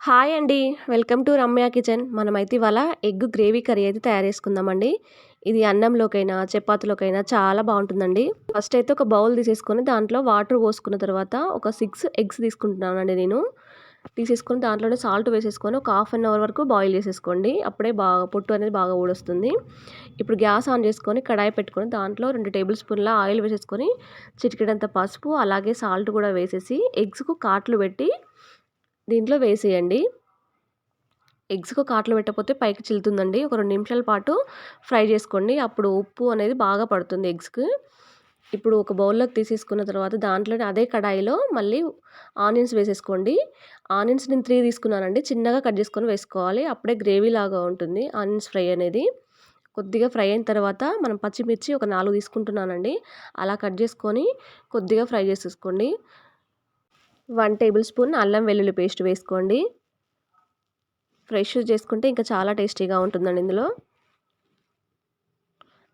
Hi అండి. Welcome to Ramya kitchen. మనమైతే ఇవాళ ఎగ్ గ్రేవీ కర్రీ అయితే తయారు చేసుకుందామండి. ఇది అన్నంలోకైనా, చపాతీలోకైనా చాలా బావుంటుందండి. ఫస్ట్ అయితే ఒక బౌల్ తీసేసుకొని దాంట్లో వాటర్ పోసుకున్న తర్వాత ఒక 6 ఎగ్స్ తీసుకుంటున్నానండి నేను. తీసేసుకొని దాంట్లోనే సాల్ట్ వేసేసుకొని ఒక హాఫ్ అన్ అవర్ వరకు బాయిల్ చేసేసుకోండి. అప్పుడే బాగా పొట్టు అనేది బాగా ఊడొస్తుంది. ఇప్పుడు గ్యాస్ ఆన్ చేసుకొని కడాయి పెట్టుకొని దాంట్లో 2 టేబుల్ స్పూన్ల ఆయిల్ వేసేసుకొని చిటికెడంత పసుపు అలాగే సాల్ట్ కూడా వేసేసి ఎగ్స్‌కు కాట్లు పెట్టి దీంట్లో వేసేయండి. ఎగ్స్‌కు కాట్లు పెట్టకపోతే పైకి చిల్లుతుందండి. ఒక 2 నిమిషాల పాటు ఫ్రై చేసుకోండి. అప్పుడు ఉప్పు అనేది బాగా పడుతుంది ఎగ్స్‌కి. ఇప్పుడు ఒక బౌల్‌లోకి తీసేసుకున్న తర్వాత దాంట్లోనే అదే కడాయిలో మళ్ళీ ఆనియన్స్ వేసేసుకోండి. ఆనియన్స్ నేను 3 తీసుకున్నానండి. చిన్నగా కట్ చేసుకొని వేసుకోవాలి. అప్పుడే గ్రేవీ లాగా ఉంటుంది ఆనియన్స్ ఫ్రై అనేది. కొద్దిగా ఫ్రై అయిన తర్వాత మనం పచ్చిమిర్చి ఒక 4 తీసుకుంటున్నానండి. అలా కట్ చేసుకొని కొద్దిగా ఫ్రై చేసేసుకోండి. 1 టేబుల్ స్పూన్ అల్లం వెల్లుల్లి పేస్ట్ వేసుకోండి. ఫ్రెష్ చేసుకుంటే ఇంకా చాలా టేస్టీగా ఉంటుందండి ఇందులో.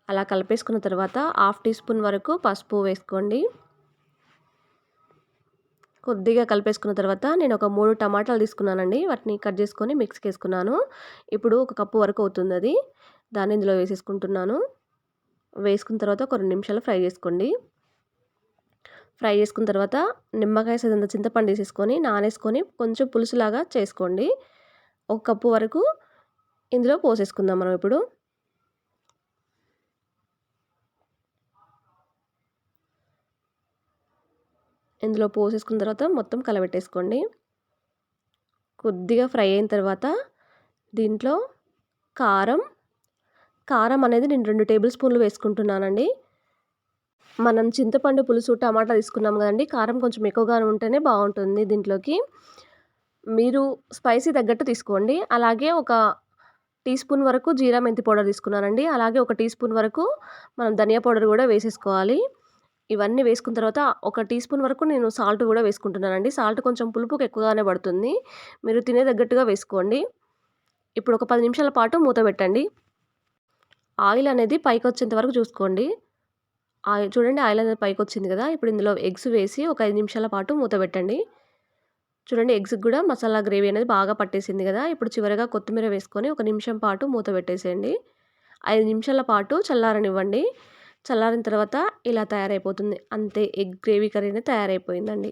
అలా కలిపేసుకున్న తర్వాత హాఫ్ టీ స్పూన్ వరకు పసుపు వేసుకోండి. కొద్దిగా కలిపేసుకున్న తర్వాత నేను ఒక 3 టమాటాలు తీసుకున్నానండి. వాటిని కట్ చేసుకొని మిక్సీకి వేసుకున్నాను. ఇప్పుడు ఒక కప్పు వరకు అవుతుంది అది. దాన్ని ఇందులో వేసేసుకుంటున్నాను. వేసుకున్న తర్వాత ఒక 2 నిమిషాలు ఫ్రై చేసుకోండి. ఫ్రై చేసుకున్న తర్వాత నిమ్మకాయ సైజంత చింతపండు తీసేసుకొని నానేసుకొని కొంచెం పులుసులాగా చేసుకోండి. ఒక కప్పు వరకు ఇందులో పోసేసుకుందాం మనం ఇప్పుడు. ఇందులో పోసేసుకున్న తర్వాత మొత్తం కలబెట్టేసుకోండి. కొద్దిగా ఫ్రై అయిన తర్వాత దీంట్లో కారం అనేది నేను 2 టేబుల్ స్పూన్లు వేసుకుంటున్నానండి. మనం చింతపండు పులుసు టమాటా తీసుకున్నాం కదండీ! కారం కొంచెం ఎక్కువగానే ఉంటేనే బావుంటుంది దీంట్లోకి. మీరు స్పైసీ తగ్గట్టు తీసుకోండి. అలాగే ఒక టీ స్పూన్ వరకు జీరా మెంతి పౌడర్ తీసుకున్నానండి. అలాగే ఒక టీ స్పూన్ వరకు మనం ధనియా పౌడర్ కూడా వేసేసుకోవాలి. ఇవన్నీ వేసుకున్న తర్వాత ఒక టీ స్పూన్ వరకు నేను సాల్ట్ కూడా వేసుకుంటున్నానండి. సాల్ట్ కొంచెం పులుపుకి ఎక్కువగానే పడుతుంది. మీరు తినే తగ్గట్టుగా వేసుకోండి. ఇప్పుడు ఒక 10 నిమిషాల పాటు మూత పెట్టండి. ఆయిల్ అనేది పైకొచ్చేంత వరకు చూసుకోండి. చూడండి ఆయిల్ అనేది పైకొచ్చింది కదా! ఇప్పుడు ఇందులో ఎగ్స్ వేసి ఒక 5 నిమిషాల పాటు మూత పెట్టండి. చూడండి ఎగ్స్‌కి కూడా మసాలా గ్రేవీ అనేది బాగా పట్టేసింది కదా! ఇప్పుడు చివరగా కొత్తిమీర వేసుకొని ఒక నిమిషం పాటు మూత పెట్టేసేయండి. 5 నిమిషాల పాటు చల్లారనివ్వండి. చల్లారిన తర్వాత ఇలా తయారైపోతుంది. అంతే ఎగ్ గ్రేవీ కర్రీ అనేది తయారైపోయిందండి.